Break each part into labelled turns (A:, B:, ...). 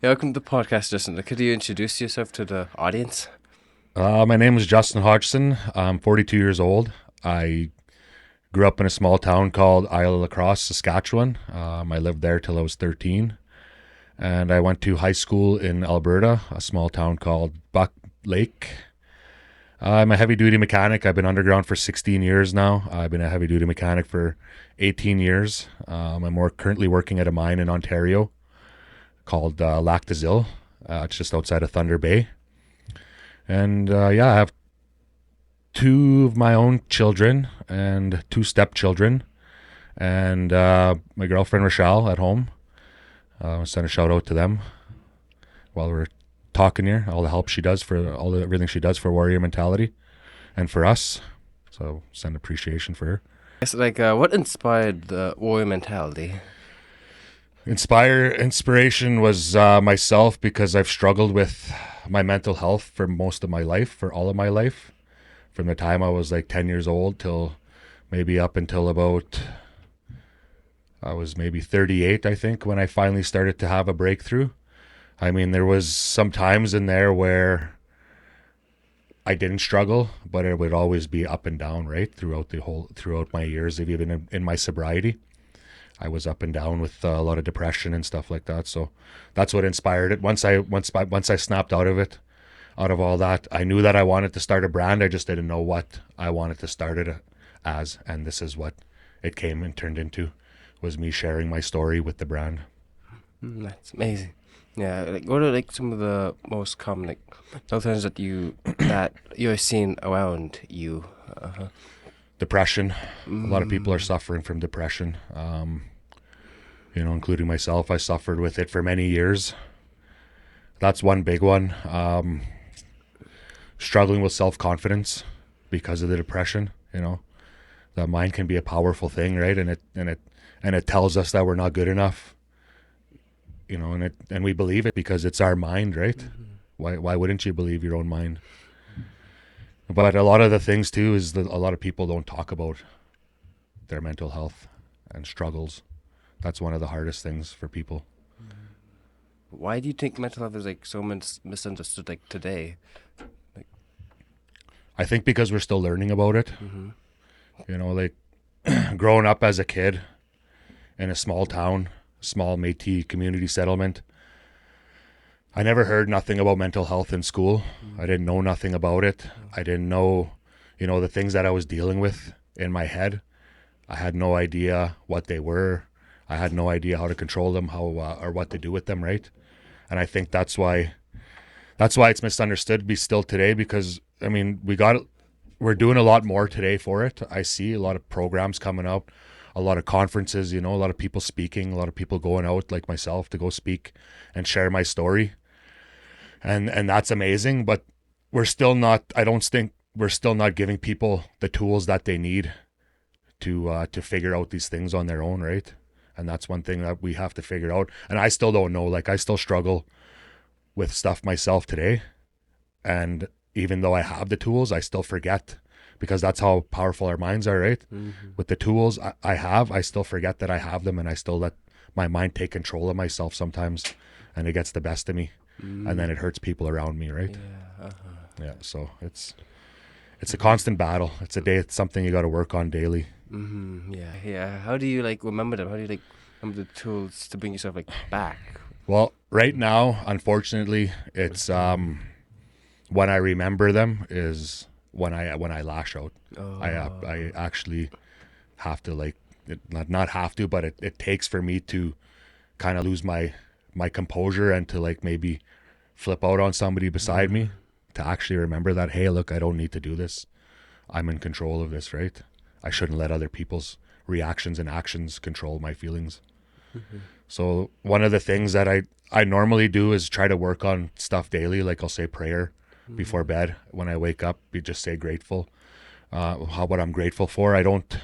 A: Yeah, welcome to the podcast, Justin. Could you introduce yourself to the audience?
B: My name is Justin Hodgson. I'm 42 years old. I grew up in a small town called Isle La Crosse, Saskatchewan. I lived there till I was 13. And I went to high school in Alberta, a small town called Buck Lake. I'm a heavy duty mechanic. I've been underground for 16 years now. I've been a heavy duty mechanic for 18 years. Currently working at a mine in Ontario called Lac des Îles. It's just outside of Thunder Bay. And I have two of my own children and two stepchildren, and my girlfriend Rochelle at home. I'll send a shout out to them while we're talking here. All the help she does for everything she does for Warrior Mentality and for us. So send appreciation for her.
A: Yes, what inspired the warrior mentality?
B: Inspiration was myself, because I've struggled with my mental health for most of my life, for all of my life, from the time I was like 10 years old till maybe up until about I was maybe 38, I think, when I finally started to have a breakthrough. I mean, there was some times in there where I didn't struggle, but it would always be up and down, right? Throughout my years of even in my sobriety. I was up and down with a lot of depression and stuff like that. So that's what inspired it. Once I snapped out of it, out of all that, I knew that I wanted to start a brand. I just didn't know what I wanted to start it as. And this is what it came and turned into, was me sharing my story with the brand.
A: That's amazing. Yeah, what are some of the most common things that you're seeing around you?
B: Depression. A lot of people are suffering from depression. Including myself. I suffered with it for many years. That's one big one. Struggling with self-confidence because of the depression. The mind can be a powerful thing, right? And it tells us that we're not good enough. And we believe it because it's our mind, right? Mm-hmm. Why wouldn't you believe your own mind? But a lot of the things too is that a lot of people don't talk about their mental health and struggles. That's one of the hardest things for people.
A: Why do you think mental health is so misunderstood today?
B: I think because we're still learning about it.
A: Mm-hmm.
B: Growing up as a kid in a small town, small Métis community settlement, I never heard nothing about mental health in school. I didn't know nothing about it. I didn't know, the things that I was dealing with in my head. I had no idea what they were. I had no idea how to control them, or what to do with them, right? And I think that's why it's misunderstood still today, because we're doing a lot more today for it. I see a lot of programs coming up, a lot of conferences, a lot of people speaking, a lot of people going out like myself to go speak and share my story. And that's amazing, but I don't think we're still not giving people the tools that they need to figure out these things on their own, right? And that's one thing that we have to figure out. And I still don't know, I still struggle with stuff myself today. And even though I have the tools, I still forget, because that's how powerful our minds are, right? Mm-hmm. With the tools I still forget that I have them, and I still let my mind take control of myself sometimes, and it gets the best of me. And then it hurts people around me, right?
A: Yeah.
B: Yeah. So it's a constant battle. It's something you got to work on daily.
A: Mm-hmm. Yeah. How do you remember them? How do you remember the tools to bring yourself back?
B: Well, right now, unfortunately, it's when I remember them is when I lash out. Oh. I actually have to not have to, but it takes for me to kind of lose my composure and to maybe flip out on somebody beside me, to actually remember that, hey, look, I don't need to do this. I'm in control of this, right? I shouldn't let other people's reactions and actions control my feelings. Mm-hmm. So one of the things that I normally do is try to work on stuff daily. I'll say prayer before bed. When I wake up, you just say grateful. What I'm grateful for. I don't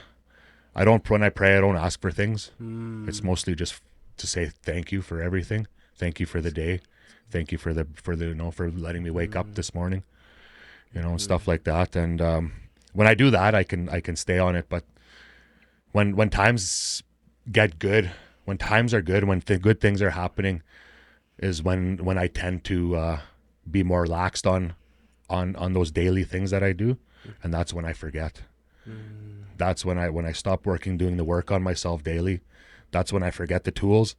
B: when I pray, I don't ask for things. It's mostly just to say thank you for everything. Thank you for the day. Thank you for letting me wake up this morning, and stuff like that. And when I do that, I can stay on it. But when times get good, when times are good, when good things are happening, is when I tend to be more laxed on those daily things that I do, and that's when I forget. That's when I stop working, doing the work on myself daily. That's when I forget the tools.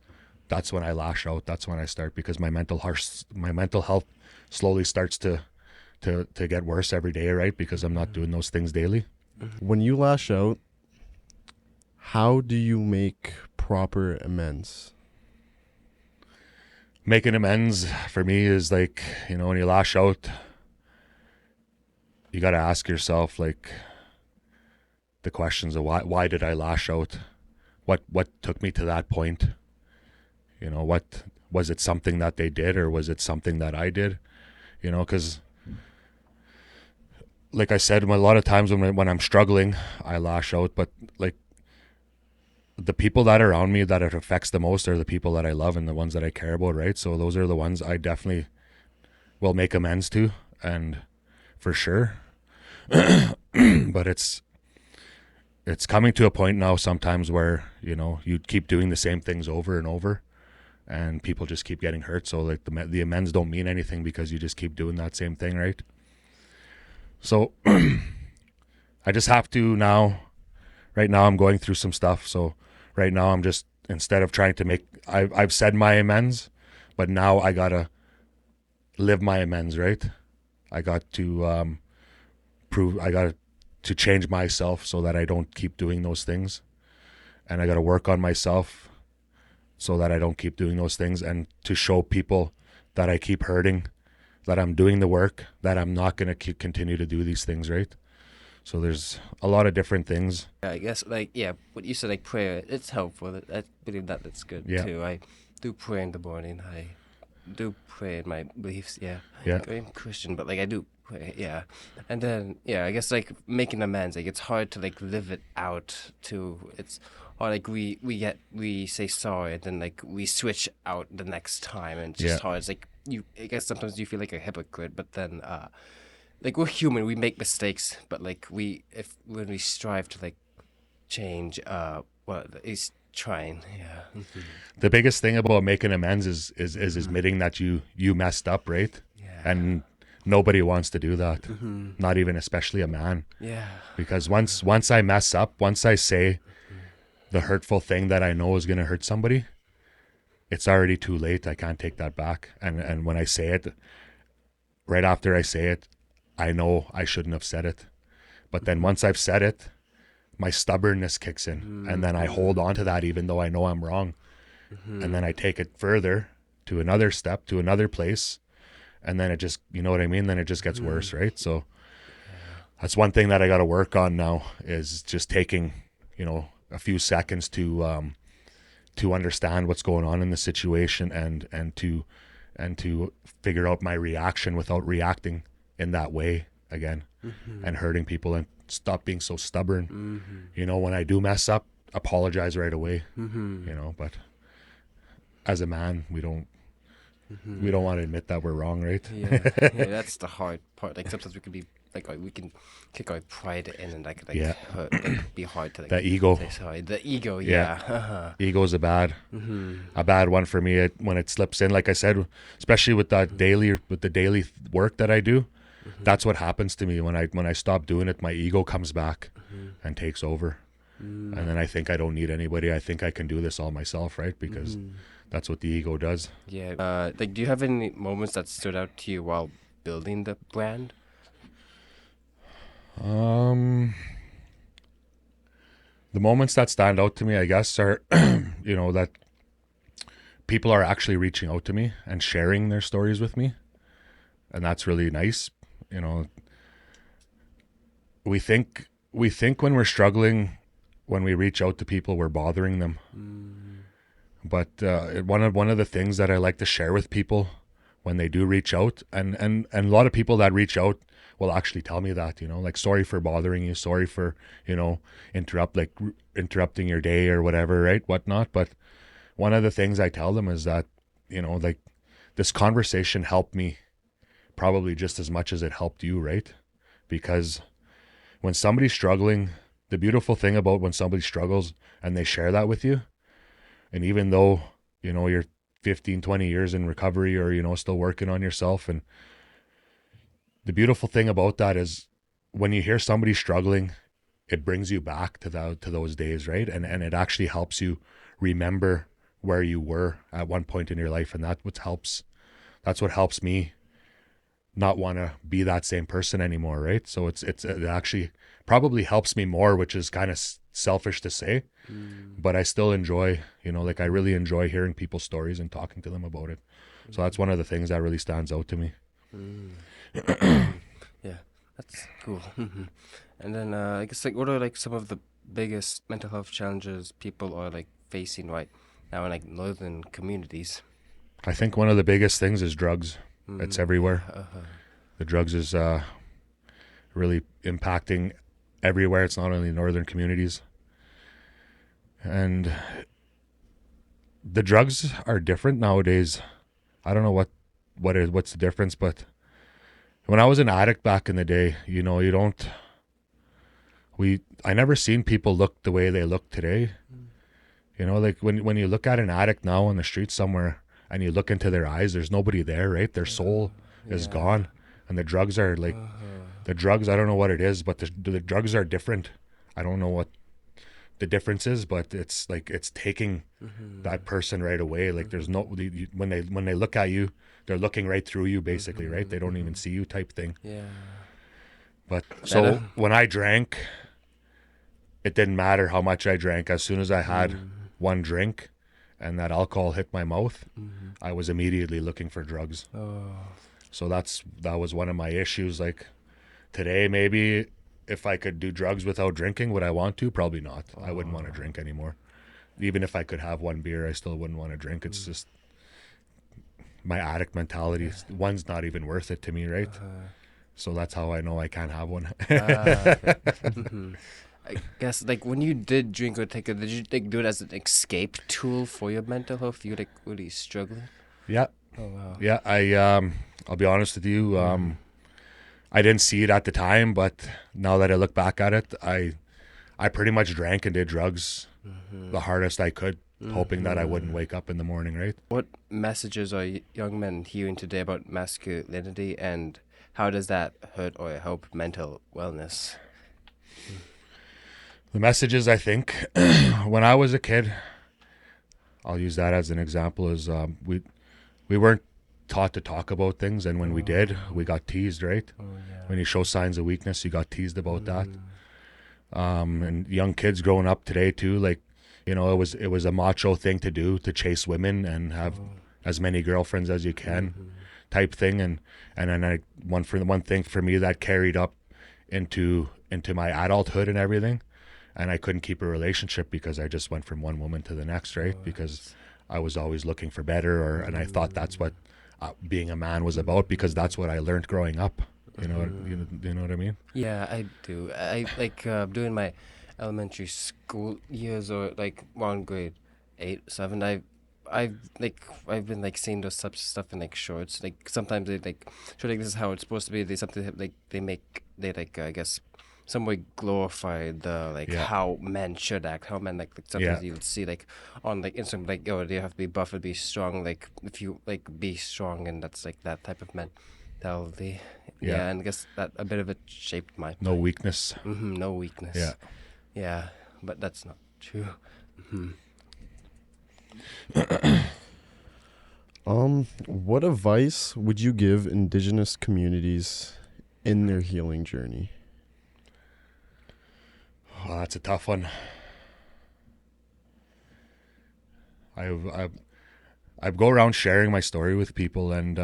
B: That's when I lash out. That's when I start, because my mental health slowly starts to get worse every day, right? Because I'm not doing those things daily.
C: When you lash out, how do you make proper amends?
B: Making amends for me is like, when you lash out, you got to ask yourself like the questions of why did I lash out? What took me to that point? What was it, something that they did, or was it something that I did? Because like I said, a lot of times when I'm struggling, I lash out, but like the people that are around me that it affects the most are the people that I love and the ones that I care about, right? So those are the ones I definitely will make amends to, and for sure. But it's coming to a point now sometimes where, you keep doing the same things over and over, and people just keep getting hurt. So like the amends don't mean anything because you just keep doing that same thing, right? So I just have to now, right now I'm going through some stuff. So right now I'm just, instead of trying to I've said my amends, but now I gotta live my amends, right? I got to I got to change myself so that I don't keep doing those things. And I got to work on myself so that I don't keep doing those things, and to show people that I keep hurting, that I'm doing the work, that I'm not going to continue to do these things, right? So there's a lot of different things.
A: I guess, what you said, like prayer, it's helpful. I believe that that's good too. I do pray in the morning. I do pray in my beliefs,
B: Yeah.
A: I'm Christian, but I do pray, and then I guess making amends, it's hard to live it out too. It's hard, we say sorry, and then we switch out the next time, and it's just hard. It's I guess sometimes you feel like a hypocrite, but then we're human, we make mistakes, but when we strive to change, it's trying,
B: The biggest thing about making amends is admitting that you messed up, right? And nobody wants to do that. Not even, especially a man. Because once I mess up, once I say the hurtful thing that I know is going to hurt somebody, it's already too late. I can't take that back. And when I say it, right after I say it, I know I shouldn't have said it. But then once I've said it, my stubbornness kicks in, and then I hold on to that even though I know I'm wrong. And then I take it further to another step, to another place, and then it just, you know what I mean? Then it just gets worse, right? So that's one thing that I got to work on now, is just taking, a few seconds to understand what's going on in the situation, and to figure out my reaction without reacting in that way again, and hurting people, and stop being so stubborn. When I do mess up, apologize right away. But as a man, we don't want to admit that we're wrong, right?
A: That's the hard part. Sometimes we can be we can kick our pride in, and that could hurt, be hard to
B: the ego.
A: say sorry. The ego,
B: Ego is a bad one for me. When it slips in, like I said, especially with that daily work that I do, that's what happens to me when I stop doing it. My ego comes back and takes over, and then I think I don't need anybody. I think I can do this all myself, right? Because that's what the ego does.
A: Do you have any moments that stood out to you while building the brand?
B: The moments that stand out to me, I guess, are that people are actually reaching out to me and sharing their stories with me, and that's really nice. We think when we're struggling, when we reach out to people, we're bothering them. But one of the things that I like to share with people when they do reach out, and a lot of people that reach out will actually tell me that, sorry for bothering you, sorry for, interrupting your day or whatever, right? Whatnot. But one of the things I tell them is that, this conversation helped me probably just as much as it helped you, right? Because when somebody's struggling, the beautiful thing about when somebody struggles and they share that with you, and even though, you're 15, 20 years in recovery, or, you know, still working on yourself. And the beautiful thing about that is when you hear somebody struggling, it brings you back to those days, right? And it actually helps you remember where you were at one point in your life. And that's what helps me not want to be that same person anymore, right? So it actually probably helps me more, which is kind of selfish to say, but I still enjoy, you know, like I really enjoy hearing people's stories and talking to them about it. So that's one of the things that really stands out to me.
A: Yeah, that's cool. And then I guess like what are like some of the biggest mental health challenges people are like facing right now in like northern communities?
B: I think one of the biggest things is drugs. It's everywhere. The drugs is really impacting everywhere. It's not only northern communities. And the drugs are different nowadays. I don't know what's the difference, but when I was an addict back in the day, you know, I never seen people look the way they look today. You know, like when you look at an addict now on the street somewhere and you look into their eyes, there's nobody there, right? Their soul is gone. And the drugs are like, I don't know what it is, but the drugs are different. I don't know what the difference is, but it's like, it's taking that person right away. Like there's no, when they look at you, they're looking right through you basically, right? They don't even see you type thing.
A: Yeah.
B: But so when I drank, it didn't matter how much I drank. As soon as I had one drink and that alcohol hit my mouth, I was immediately looking for drugs. So that was one of my issues. Like today, maybe if I could do drugs without drinking, would I want to? Probably not. I wouldn't want to drink anymore. Even if I could have one beer, I still wouldn't want to drink. It's just my addict mentality. One's not even worth it to me, right? So that's how I know I can't have one.
A: Okay. I guess like when you did drink or take it, did you like do it as an escape tool for your mental health? You like really struggling?
B: Yeah.
A: Oh wow.
B: Yeah, I'll be honest with you. I didn't see it at the time, but now that I look back at it, I pretty much drank and did drugs the hardest I could, hoping that I wouldn't wake up in the morning, right?
A: What messages are young men hearing today about masculinity, and how does that hurt or help mental wellness?
B: The messages, I think, when I was a kid, I'll use that as an example, is we weren't taught to talk about things, and when we did, we got teased, right? When you show signs of weakness, you got teased about that. And young kids growing up today too, like, you know, it was a macho thing to do, to chase women and have as many girlfriends as you can, type thing. And then one thing for me that carried up into my adulthood and everything, and I couldn't keep a relationship because I just went from one woman to the next, right? Because I was always looking for better, and I thought that's what being a man was about, because that's what I learned growing up. You know what I mean?
A: Yeah, I do. I like during my elementary school years, or like around grade 8, 7. I've been like seeing those types of stuff in like shorts. Like sometimes they like show like this is how it's supposed to be. They something like they like I guess some way glorify the like how men should act, how men like sometimes you would see like on like Instagram like, oh, they have to be buff and be strong. Like if you like be strong, and that's like that type of mentality. Yeah, and I guess that a bit of it shaped my
B: No weakness.
A: no weakness. Yeah, but that's not true.
C: What advice would you give Indigenous communities in their healing journey?
B: Oh, that's a tough one. I go around sharing my story with people, and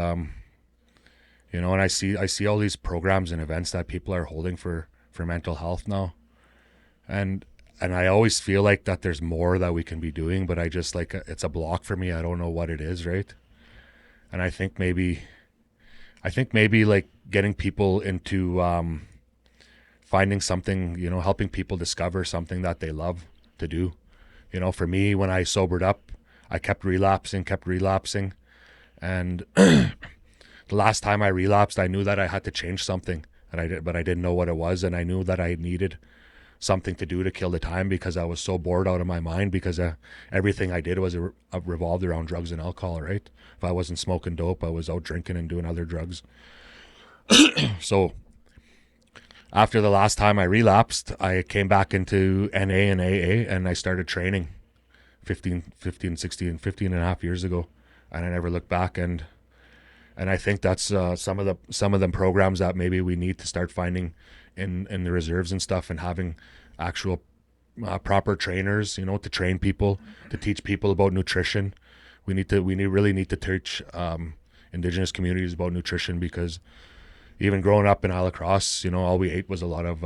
B: you know, and I see all these programs and events that people are holding for mental health now, and I always feel like that there's more that we can be doing, but I just like, it's a block for me. I don't know what it is, right? And I think maybe like getting people into finding something, you know, helping people discover something that they love to do. You know, for me, when I sobered up, I kept relapsing, and the last time I relapsed, I knew that I had to change something, but I didn't know what it was, and I knew that I needed something to do to kill the time because I was so bored out of my mind because everything I did was revolved around drugs and alcohol, right? If I wasn't smoking dope, I was out drinking and doing other drugs. So after the last time I relapsed, I came back into NA and AA and I started training 15 and a half years ago. And I never looked back. And I think that's some of the programs that maybe we need to start finding in the reserves and stuff, and having actual proper trainers, to train people, to teach people about nutrition. We really need to teach Indigenous communities about nutrition, because even growing up in Alacross, all we ate was a lot of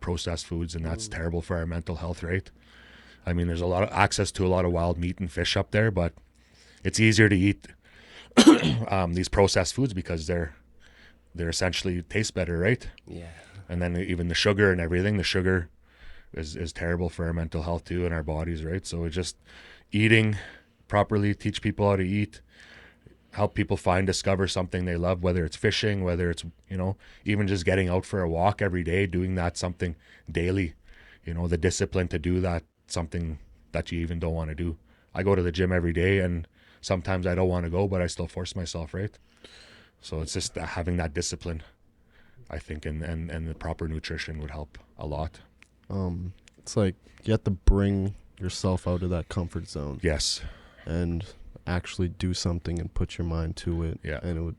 B: processed foods, and that's terrible for our mental health, right? I mean, there's a lot of access to a lot of wild meat and fish up there, but it's easier to eat these processed foods because they're essentially taste better, right?
A: Yeah.
B: And then even the sugar and everything, the sugar is terrible for our mental health too, and our bodies, right? So it's just eating properly, teach people how to eat, help people discover something they love, whether it's fishing, whether it's, even just getting out for a walk every day, doing that something daily, the discipline to do that, something that you even don't want to do. I go to the gym every day, and sometimes I don't want to go, but I still force myself, right? So it's just having that discipline, I think, and the proper nutrition would help a lot.
C: It's like you have to bring yourself out of that comfort zone.
B: Yes.
C: And actually do something and put your mind to it.
B: Yeah.
C: And it would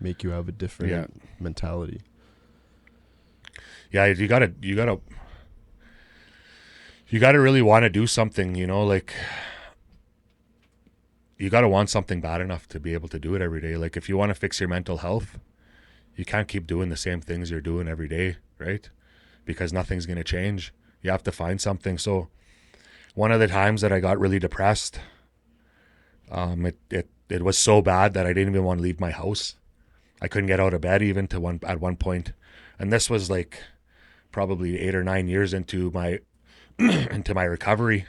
C: make you have a different mentality.
B: Yeah, you gotta really want to do something, like you gotta want something bad enough to be able to do it every day. Like if you want to fix your mental health, you can't keep doing the same things you're doing every day, right? Because nothing's gonna change. You have to find something. So one of the times that I got really depressed, it was so bad that I didn't even want to leave my house. I couldn't get out of bed even at one point. And this was like probably 8 or 9 years into my into my recovery.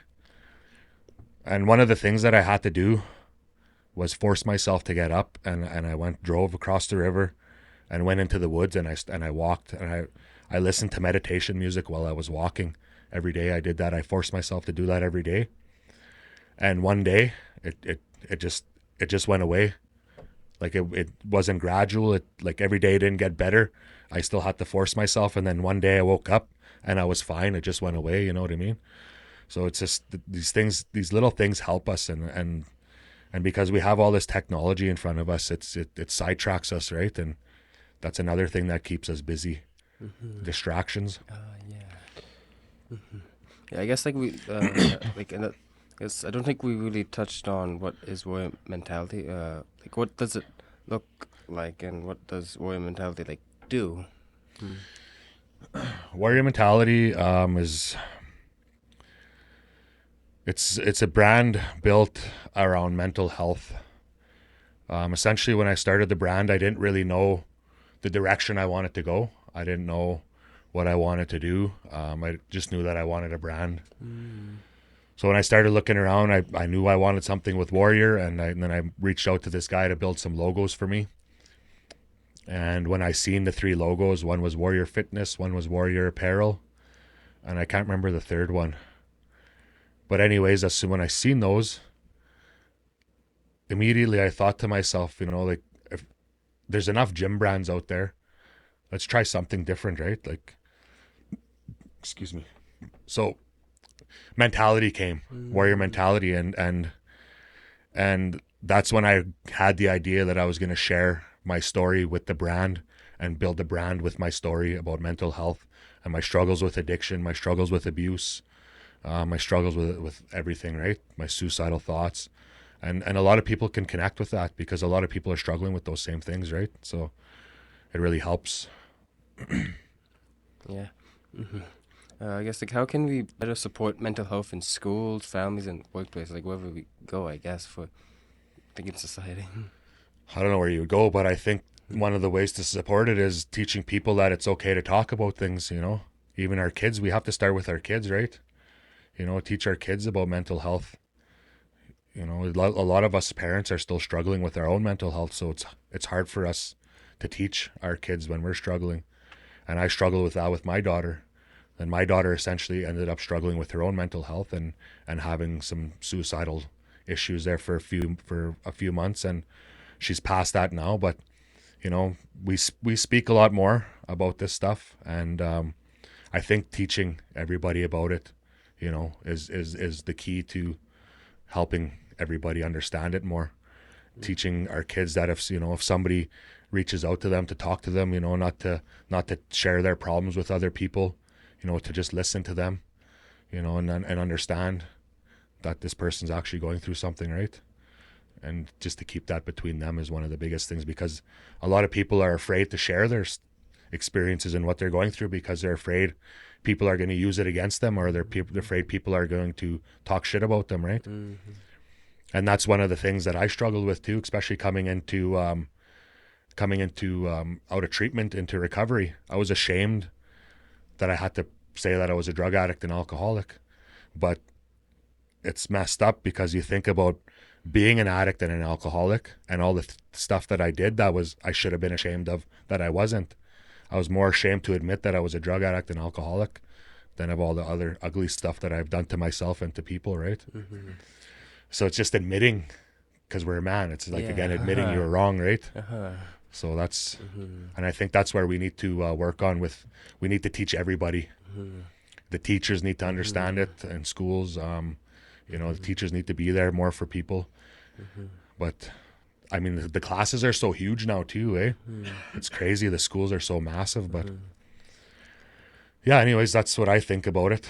B: And one of the things that I had to do was force myself to get up, and I drove across the river and went into the woods, and I walked, and I listened to meditation music while I was walking every day. I did that. I forced myself to do that every day. And one day it just went away. Like it wasn't gradual. Like every day it didn't get better. I still had to force myself. And then one day I woke up and I was fine. It just went away. You know what I mean? So it's just these little things help us. And because we have all this technology in front of us, it sidetracks us, right? And that's another thing that keeps us busy. Mm-hmm. Distractions.
A: Yeah. Mm-hmm. Yeah, I guess like we I don't think we really touched on what is warrior mentality. Like what does it look like, and what does warrior mentality like do?
B: Warrior mentality is it's a brand built around mental health. Essentially, when I started the brand, I didn't really know the direction I wanted to go. I didn't know what I wanted to do. I just knew that I wanted a brand. So when I started looking around, I knew I wanted something with Warrior, and then I reached out to this guy to build some logos for me. And when I seen the 3 logos, one was Warrior Fitness, one was Warrior Apparel, and I can't remember the third one. But anyways, when I seen those, immediately I thought to myself, like if there's enough gym brands out there, let's try something different, right? Like, excuse me. So mentality came, warrior mentality, and that's when I had the idea that I was going to share my story with the brand and build the brand with my story about mental health and my struggles with addiction, my struggles with abuse, my struggles with everything, right? My suicidal thoughts. And a lot of people can connect with that because a lot of people are struggling with those same things, right? So it really helps.
A: Yeah. Mm-hmm. I guess like how can we better support mental health in schools, families, and workplaces, like wherever we go, I guess, for in society.
B: I don't know where you would go, but I think one of the ways to support it is teaching people that it's okay to talk about things, even our kids. We have to start with our kids, right? Teach our kids about mental health. A lot of us parents are still struggling with our own mental health, so it's hard for us to teach our kids when we're struggling. And I struggled with that with my daughter. And my daughter essentially ended up struggling with her own mental health and having some suicidal issues there for a few months, and she's past that now. But you know, we speak a lot more about this stuff, and I think teaching everybody about it, you know, is the key to helping everybody understand it more. Teaching our kids that if somebody reaches out to them, to talk to them, you know, not to share their problems with other people, you know, to just listen to them, you know, and understand that this person's actually going through something, right? And just to keep that between them is one of the biggest things, because a lot of people are afraid to share their experiences and what they're going through because they're afraid people are going to use it against them, or they're afraid people are going to talk shit about them, right? Mm-hmm. And that's one of the things that I struggled with too, especially coming into out of treatment into recovery. I was ashamed that I had to say that I was a drug addict and alcoholic, but it's messed up because you think about being an addict and an alcoholic and all the stuff that I did that I should have been ashamed of, that I wasn't. I was more ashamed to admit that I was a drug addict and alcoholic than of all the other ugly stuff that I've done to myself and to people, right? Mm-hmm. So it's just admitting, because we're a man, it's like, again, admitting you were wrong, right? So that's, and I think that's where we need to work on we need to teach everybody. The teachers need to understand it in schools. You know, the teachers need to be there more for people. But I mean, the classes are so huge now too, eh? It's crazy. The schools are so massive, but yeah, anyways, that's what I think about it.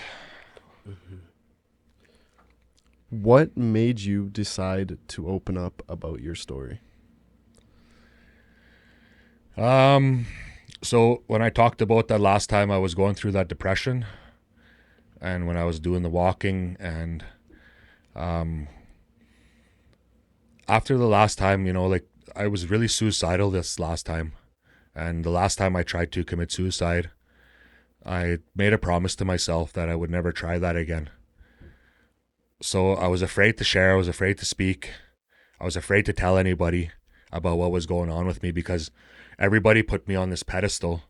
C: What made you decide to open up about your story?
B: So when I talked about that last time, I was going through that depression, and when I was doing the walking, and after the last time, you know, like, I was really suicidal this last time. And the last time I tried to commit suicide, I made a promise to myself that I would never try that again. So I was afraid to share. I was afraid to speak. I was afraid to tell anybody about what was going on with me, because everybody put me on this pedestal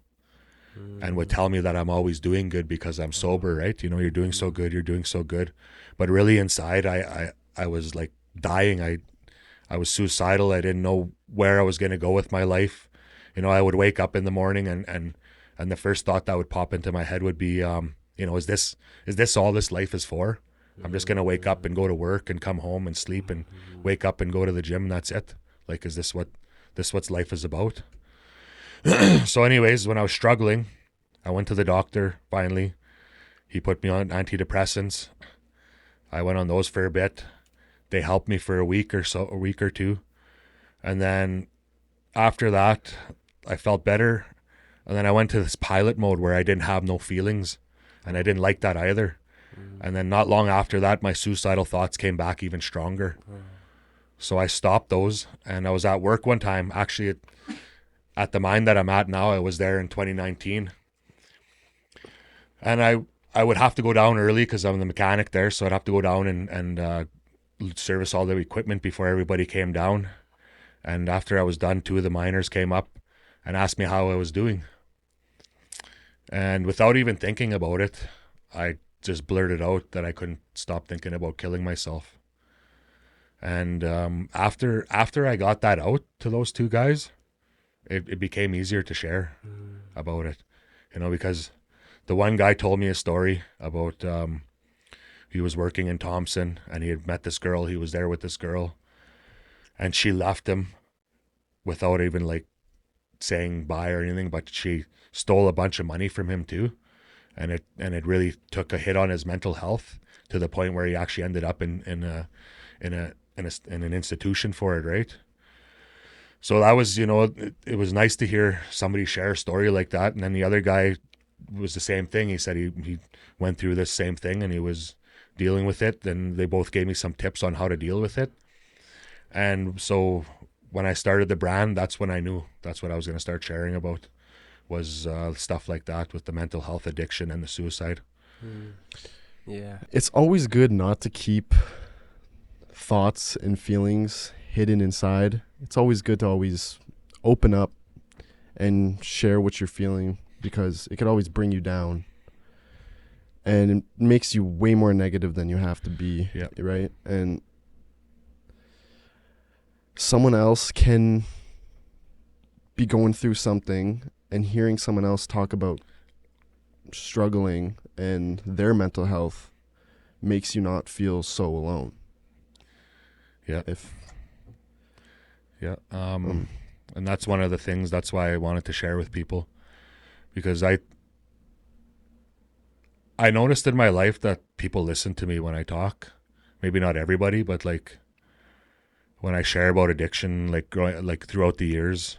B: and would tell me that I'm always doing good because I'm sober, right? You know, you're doing so good, you're doing so good. But really inside, I was like dying. I was suicidal. I didn't know where I was going to go with my life. You know, I would wake up in the morning and the first thought that would pop into my head would be, you know, is this all this life is for? I'm just going to wake up and go to work and come home and sleep and wake up and go to the gym, and that's it. Like, is this what life is about? So anyways, when I was struggling, I went to the doctor finally. He put me on antidepressants. I went on those for a bit. They helped me for a week or two. And then after that, I felt better. And then I went to this pilot mode where I didn't have no feelings, and I didn't like that either. And then not long after that, my suicidal thoughts came back even stronger. So I stopped those, and I was at work one time, actually at the mine that I'm at now. I was there in 2019. And I would have to go down early because I'm the mechanic there. So I'd have to go down and service all the equipment before everybody came down. And after I was done, two of the miners came up and asked me how I was doing. And without even thinking about it, I just blurted out that I couldn't stop thinking about killing myself. And after I got that out to those two guys, it became easier to share about it, you know, because the one guy told me a story about he was working in Thompson and he had met this girl. He was there with this girl, and she left him without even like saying bye or anything, but she stole a bunch of money from him too. And it really took a hit on his mental health to the point where he actually ended up in an institution for it, right? So that was, you know, it was nice to hear somebody share a story like that. And then the other guy was the same thing. He said he went through this same thing and he was dealing with it. And they both gave me some tips on how to deal with it. And so when I started the brand, that's when I knew that's what I was going to start sharing about, was stuff like that with the mental health, addiction, and the suicide.
A: Yeah.
C: It's always good not to keep thoughts and feelings hidden inside. It's always good to always open up and share what you're feeling, because it could always bring you down. And it makes you way more negative than you have to be,
B: Yeah.
C: right? And someone else can be going through something, and hearing someone else talk about struggling and their mental health makes you not feel so alone.
B: Yeah.
C: If
B: Yeah. And that's one of the things, that's why I wanted to share with people, because I noticed in my life that people listen to me when I talk. Maybe not everybody, but like when I share about addiction, like throughout the years,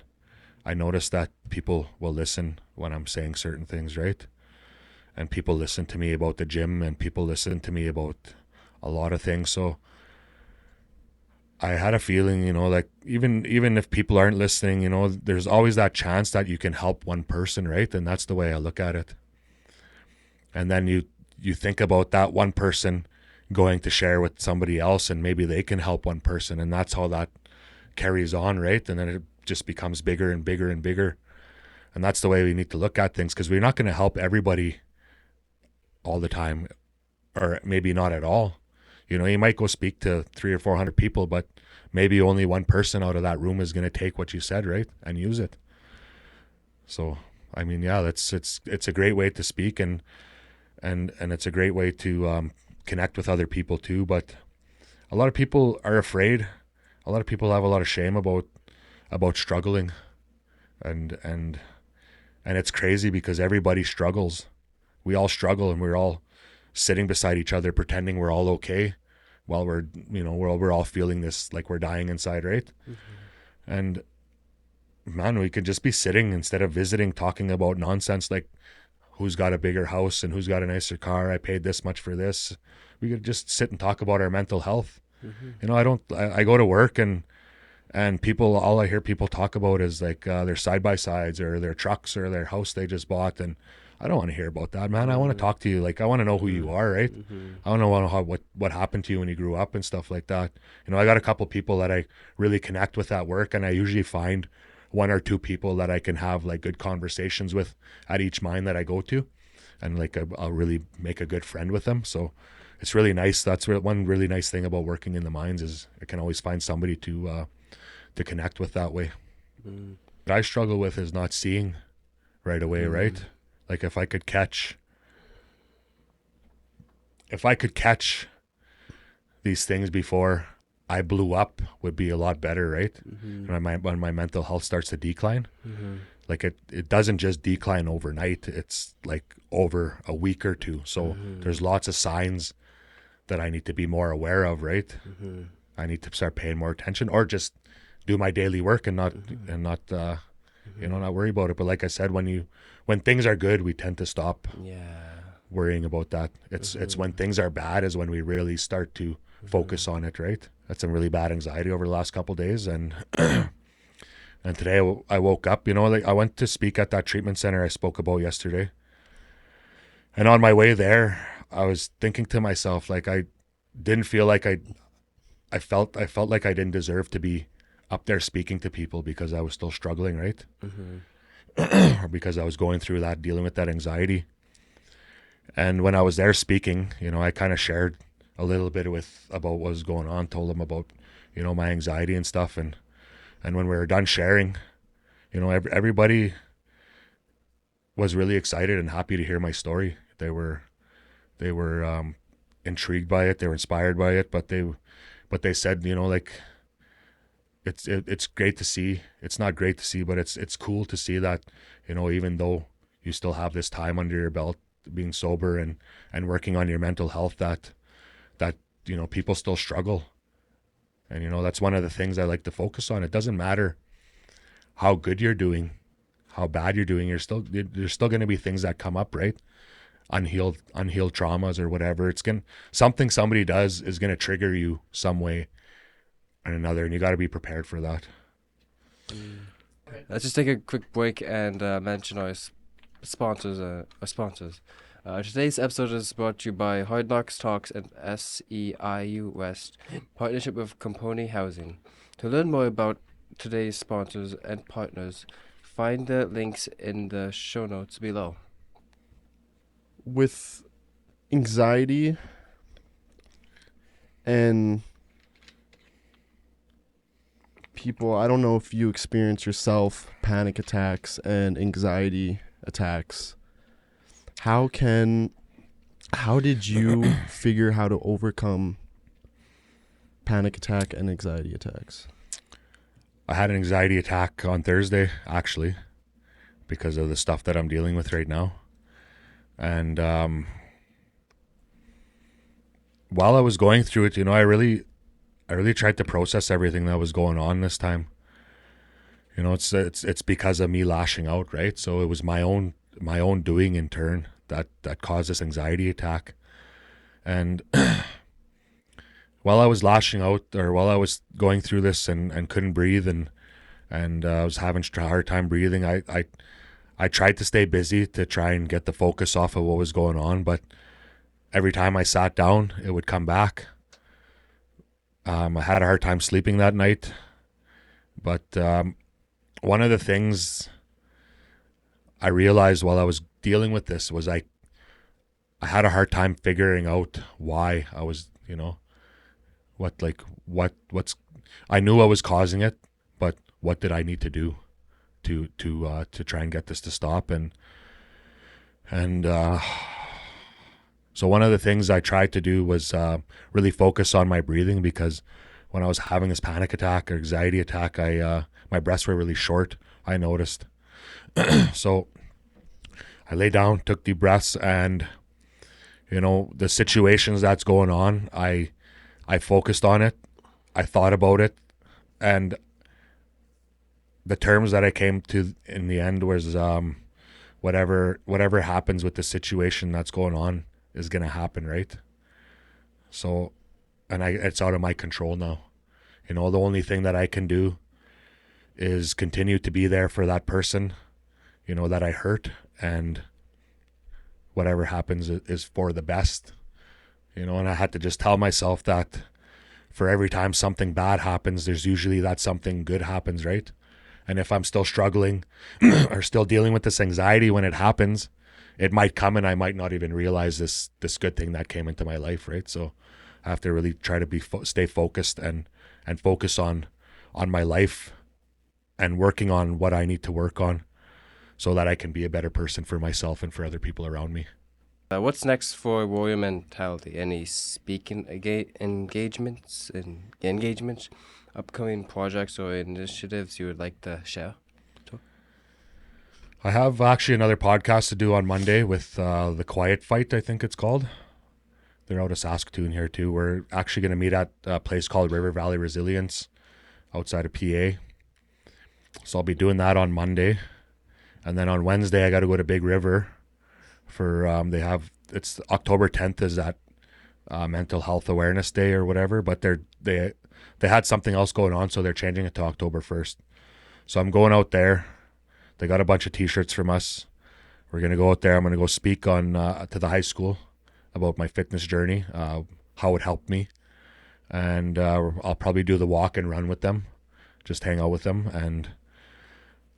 B: I noticed that people will listen when I'm saying certain things, right? And people listen to me about the gym, and people listen to me about a lot of things. So I had a feeling, like even if people aren't listening, there's always that chance that you can help one person, right? And that's the way I look at it. And then you think about that one person going to share with somebody else, and maybe they can help one person, and that's how that carries on, right? And then it just becomes bigger and bigger and bigger. And that's the way we need to look at things, because we're not going to help everybody all the time, or maybe not at all. You might go speak to 300 or 400 people, but maybe only one person out of that room is going to take what you said, right, and use it. So, I mean, yeah, it's a great way to speak, and it's a great way to connect with other people too. But a lot of people are afraid. A lot of people have a lot of shame about struggling, and it's crazy because everybody struggles. We all struggle, and we're all sitting beside each other pretending we're all okay while we're all feeling this like we're dying inside, right? And man, we could just be sitting instead of visiting, talking about nonsense like who's got a bigger house and who's got a nicer car. I paid this much for this. We could just sit and talk about our mental health. I go to work, and people, all I hear people talk about is like their side by sides or their trucks or their house they just bought, and I don't want to hear about that, man. I want to talk to you. Like, I want to know who you are, right? I want to know what happened to you when you grew up and stuff like that. I got a couple people that I really connect with at work, and I usually find one or two people that I can have like good conversations with at each mine that I go to, and like I'll really make a good friend with them. So it's really nice. That's one really nice thing about working in the mines, is I can always find somebody to connect with that way. What I struggle with is not seeing right away, right? Like if I could catch these things before I blew up, would be a lot better, right? When my mental health starts to decline, like it doesn't just decline overnight. It's like over a week or two. So there's lots of signs that I need to be more aware of, right? I need to start paying more attention, or just do my daily work and not not worry about it. But like I said, when things are good, we tend to stop worrying about that. It's when things are bad is when we really start to focus on it, right? That's some really bad anxiety over the last couple of days, and and today I woke up, like I went to speak at that treatment center I spoke about yesterday, and on my way there, I was thinking to myself, like I didn't feel like I felt like I didn't deserve to be up there speaking to people because I was still struggling, right? Or because I was going through that, dealing with that anxiety. And when I was there speaking, I kind of shared a little bit about what was going on, told them about, my anxiety and stuff. And when we were done sharing, everybody was really excited and happy to hear my story. They were intrigued by it. They were inspired by it, but they said, like, it's great to see. It's not great to see, but it's cool to see that, even though you still have this time under your belt being sober and working on your mental health, that people still struggle. And that's one of the things I like to focus on. It doesn't matter how good you're doing, how bad you're doing, there's still going to be things that come up, right? Unhealed traumas or whatever. Something somebody does is going to trigger you some way or another, and you got to be prepared for that.
A: Let's just take a quick break and mention our sponsors. Today's episode is brought to you by Hard Knocks Talks and SEIU West, partnership with Compony Housing. To learn more about today's sponsors and partners, find the links in the show notes below.
C: With anxiety and people, I don't know if you experience yourself panic attacks and anxiety attacks. How did you figure how to overcome panic attack and anxiety attacks?
B: I had an anxiety attack on Thursday, actually, because of the stuff that I'm dealing with right now. And while I was going through it, I really tried to process everything that was going on this time. It's because of me lashing out, right? So it was my own doing in turn that caused this anxiety attack. And while I was lashing out, or while I was going through this and couldn't breathe and I was having a hard time breathing, I tried to stay busy to try and get the focus off of what was going on, but every time I sat down, it would come back. I had a hard time sleeping that night, but one of the things I realized while I was dealing with this was I had a hard time figuring out why I was, what's I knew I was causing it, but what did I need to do to try and get this to stop? And so one of the things I tried to do was really focus on my breathing, because when I was having this panic attack or anxiety attack, my breaths were really short, I noticed. So I lay down, took deep breaths, and the situations that's going on, I focused on it, I thought about it, and the terms that I came to in the end was whatever happens with the situation that's going on is going to happen, right? So, and it's out of my control now. The only thing that I can do is continue to be there for that person, that I hurt, and whatever happens is for the best, and I had to just tell myself that for every time something bad happens, there's usually that something good happens, right? And if I'm still struggling or still dealing with this anxiety when it happens, it might come and I might not even realize this good thing that came into my life, right? So I have to really try to stay focused and focus on my life and working on what I need to work on so that I can be a better person for myself and for other people around me.
A: What's next for Warrior Mentality? Any speaking engagements, upcoming projects or initiatives you would like to share?
B: I have actually another podcast to do on Monday with The Quiet Fight, I think it's called. They're out of Saskatoon here too. We're actually going to meet at a place called River Valley Resilience outside of PA. So I'll be doing that on Monday. And then on Wednesday, I got to go to Big River for, it's October 10th is that Mental Health Awareness Day or whatever, but they had something else going on, so they're changing it to October 1st. So I'm going out there. They got a bunch of t-shirts from us. We're going to go out there. I'm going to go speak on to the high school about my fitness journey, how it helped me. And I'll probably do the walk and run with them, just hang out with them. And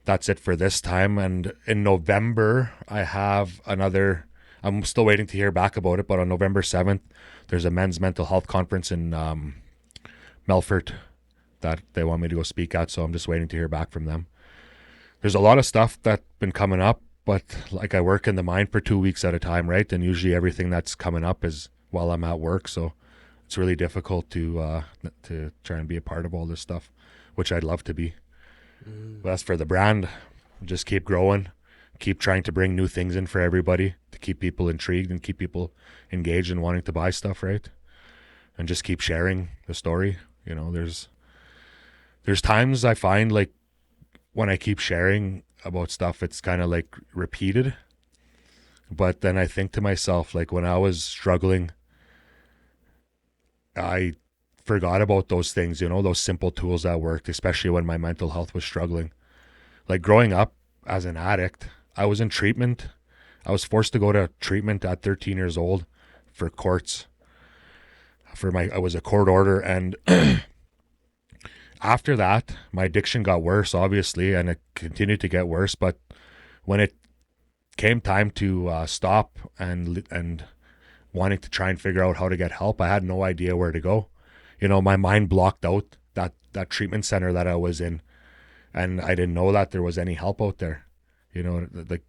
B: that's it for this time. And in November, I have I'm still waiting to hear back about it, but on November 7th, there's a men's mental health conference in Melfort that they want me to go speak at. So I'm just waiting to hear back from them. There's a lot of stuff that's been coming up, but like I work in the mine for 2 weeks at a time, right? And usually everything that's coming up is while I'm at work. So it's really difficult to try and be a part of all this stuff, which I'd love to be. But as for the brand, just keep growing, keep trying to bring new things in for everybody to keep people intrigued and keep people engaged and wanting to buy stuff, right? And just keep sharing the story. There's times I find like when I keep sharing about stuff, it's kind of like repeated. But then I think to myself, like when I was struggling, I forgot about those things, those simple tools that worked, especially when my mental health was struggling. Like growing up as an addict, I was in treatment. I was forced to go to treatment at 13 years old for courts. I was a court order, and after that, my addiction got worse, obviously, and it continued to get worse. But when it came time to stop and wanting to try and figure out how to get help, I had no idea where to go. My mind blocked out that treatment center that I was in, and I didn't know that there was any help out there. Like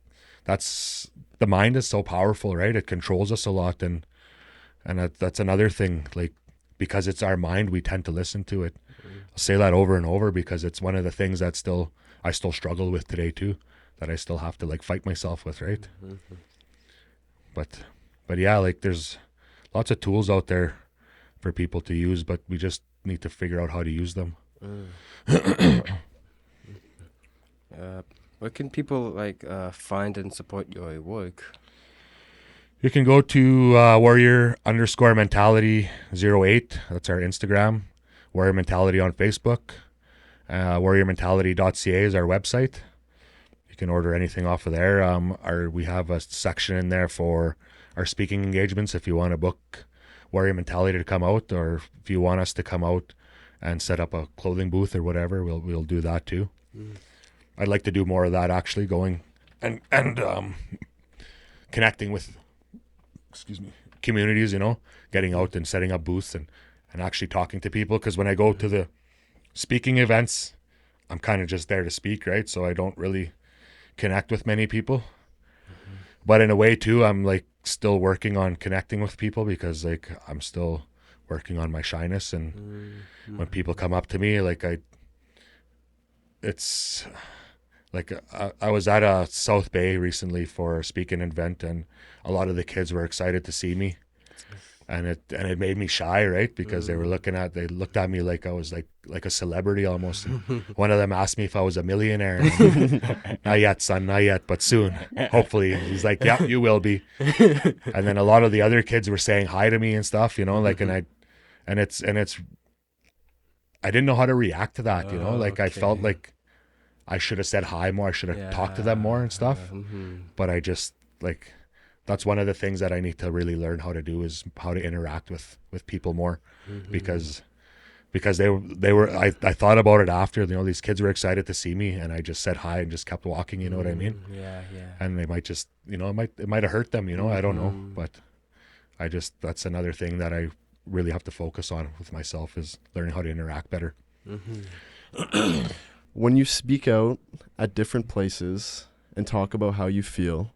B: that's the mind is so powerful, right? It controls us a lot, and that's another thing. Like, because it's our mind, we tend to listen to it. I'll say that over and over because it's one of the things that I still struggle with today too, that I still have to like fight myself with, right? But yeah, like there's lots of tools out there for people to use, but we just need to figure out how to use them.
A: Where can people find and support your work?
B: You can go to warrior_mentality08. That's our Instagram. Warrior Mentality on Facebook. warriormentality.ca is our website. You can order anything off of there. We have a section in there for our speaking engagements if you want to book Warrior Mentality to come out, or if you want us to come out and set up a clothing booth or whatever, we'll do that too. I'd like to do more of that, actually, going and connecting with communities, getting out and setting up booths and actually talking to people. Because when I go to the speaking events, I'm kind of just there to speak, right? So I don't really connect with many people. But in a way too, I'm like still working on connecting with people, because like I'm still working on my shyness. And when people come up to me, like it's like I was at a South Bay recently for a speaking event, and a lot of the kids were excited to see me, and it made me shy, right? Because they looked at me like I was like a celebrity almost. One of them asked me if I was a millionaire. Not yet, son, not yet, but soon, hopefully. He's like, yeah, you will be. And then a lot of the other kids were saying hi to me and stuff, and it's I didn't know how to react to that, I felt like I should have said hi more. I should have talked to them more and stuff. But I just that's one of the things that I need to really learn how to do, is how to interact with people more, because they were I thought about it after, these kids were excited to see me, and I just said hi and just kept walking, what I mean?
A: Yeah.
B: And they might just, it might have hurt them, I don't know, but that's another thing that I really have to focus on with myself, is learning how to interact better.
C: When you speak out at different places and talk about how you feel,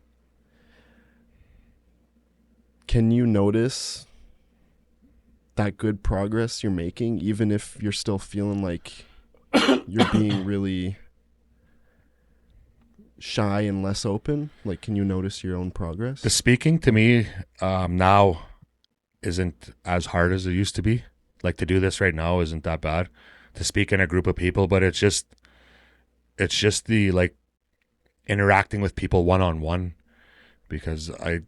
C: can you notice that good progress you're making, even if you're still feeling like you're being really shy and less open? Like, can you notice your own progress?
B: The speaking to me now isn't as hard as it used to be. Like, to do this right now isn't that bad, to speak in a group of people, but it's just the interacting with people one-on-one, because I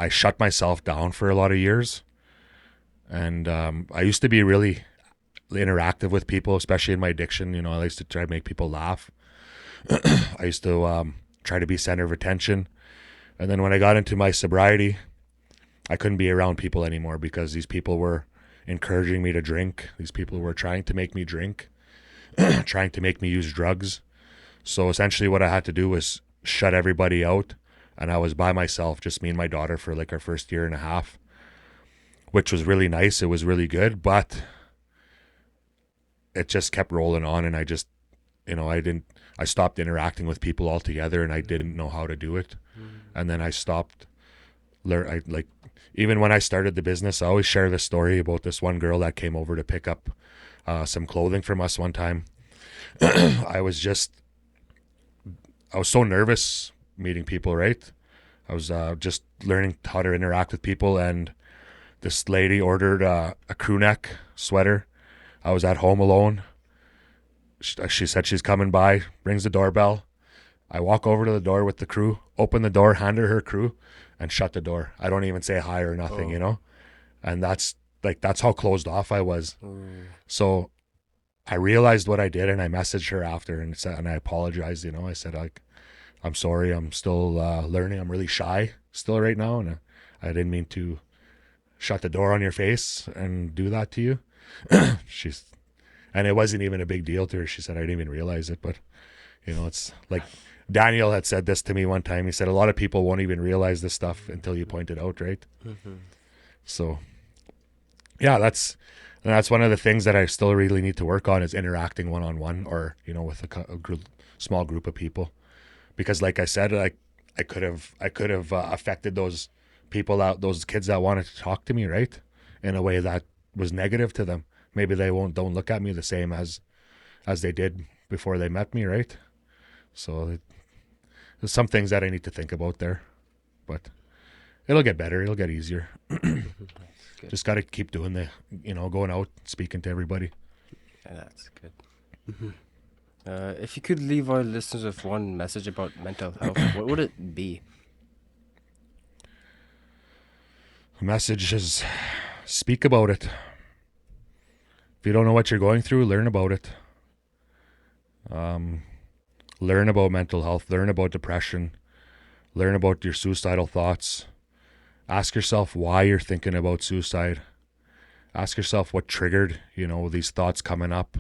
B: shut myself down for a lot of years, and I used to be really interactive with people, especially in my addiction. I used to try to make people laugh. I used to try to be center of attention, and then when I got into my sobriety, I couldn't be around people anymore, because these people were encouraging me to drink. These people were trying to make me drink, trying to make me use drugs. So essentially what I had to do was shut everybody out, and I was by myself, just me and my daughter, for our first year and a half, which was really nice. It was really good, but it just kept rolling on, and I just, I stopped interacting with people altogether, and I didn't know how to do it. And then I stopped even when I started the business, I always share this story about this one girl that came over to pick up some clothing from us one time. I was so nervous meeting people, right? I was just learning how to interact with people, and this lady ordered a crew neck sweater. I was at home alone. She said she's coming by, rings the doorbell. I walk over to the door with the crew, open the door, hand her crew, and shut the door. I don't even say hi or nothing, and that's how closed off I was. So I realized what I did, and I messaged her after and I apologized. I said, I'm sorry, I'm still learning. I'm really shy still right now, and I didn't mean to shut the door on your face and do that to you. And it wasn't even a big deal to her. She said, I didn't even realize it. But, it's like Daniel had said this to me one time. He said, a lot of people won't even realize this stuff until you point it out, right? So, yeah, that's one of the things that I still really need to work on is interacting one-on-one or, with a small group of people. Because like I said, I could have affected those those kids that wanted to talk to me, right? In a way that was negative to them. Maybe they don't look at me the same as they did before they met me, right? So there's some things that I need to think about there, but it'll get better. It'll get easier. Just got to keep doing going out, speaking to everybody.
A: Yeah, that's good. If you could leave our listeners with one message about mental health, what would it be?
B: The message is speak about it. If you don't know what you're going through, learn about it. Learn about mental health, learn about depression, learn about your suicidal thoughts. Ask yourself why you're thinking about suicide. Ask yourself what triggered, these thoughts coming up.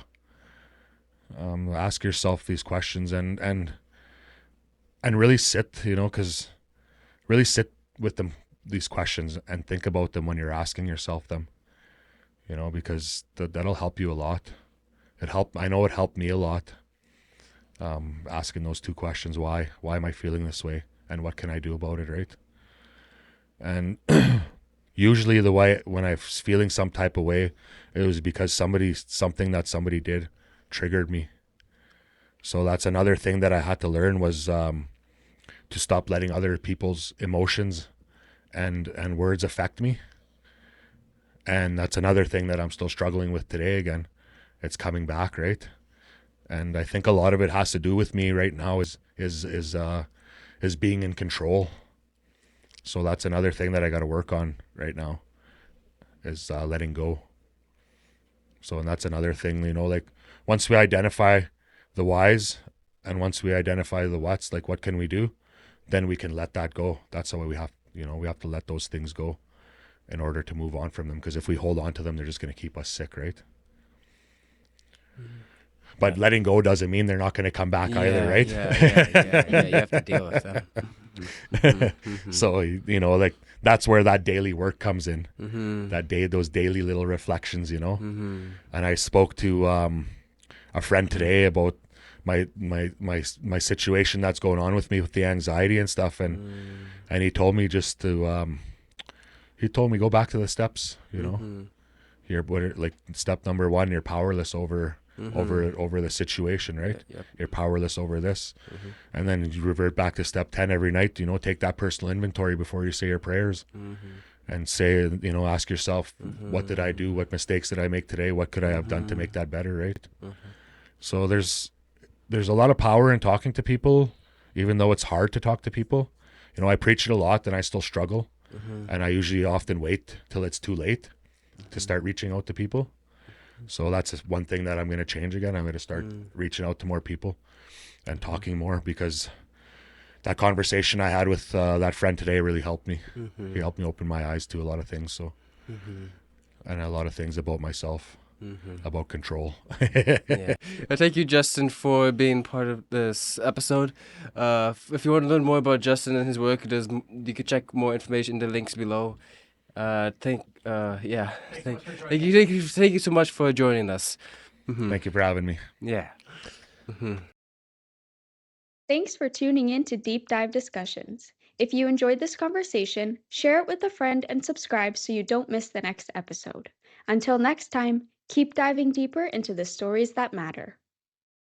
B: Ask yourself these questions and really sit, really sit with these questions and think about them when you're asking yourself them, because that'll help you a lot. I know it helped me a lot. Asking those two questions, why am I feeling this way and what can I do about it, right? And usually the way when I was feeling some type of way, it was because something that somebody did triggered me. So that's another thing that I had to learn was to stop letting other people's emotions and words affect me. And that's another thing that I'm still struggling with today again. It's coming back, right? And I think a lot of it has to do with me right now is being in control. So that's another thing that I got to work on right now is letting go. So, and that's another thing, like once we identify the whys and once we identify the whats, like what can we do, then we can let that go. That's how we have to let those things go in order to move on from them. Because if we hold on to them, they're just going to keep us sick, right? But letting go doesn't mean they're not going to come back either, right?
A: Yeah. You have to deal with them.
B: So, like that's where that daily work comes in. Those daily little reflections, And I spoke to a friend today about my situation that's going on with me with the anxiety and stuff, and he told me just to go back to the steps, Here, like step number 1, you're powerless over the situation, right?
A: Yep.
B: You're powerless over this. And then you revert back to step 10 every night, take that personal inventory before you say your prayers and say, ask yourself, what did I do? What mistakes did I make today? What could I have done to make that better, right? So there's a lot of power in talking to people, even though it's hard to talk to people. I preach it a lot and I still struggle. And I usually often wait till it's too late to start reaching out to people. So that's just one thing that I'm going to change again. I'm going to start reaching out to more people and talking more, because that conversation I had with that friend today really helped me. He helped me open my eyes to a lot of things. So, and a lot of things about myself, about control.
A: Yeah. Thank you, Justin, for being part of this episode. If you want to learn more about Justin and his work, you can check more information in the links below. Thank you so much for joining us.
B: Thank you for having me.
A: Yeah.
D: Thanks for tuning in to Deep Dive Discussions. If you enjoyed this conversation, share it with a friend and subscribe so you don't miss the next episode. Until next time, keep diving deeper into the stories that matter.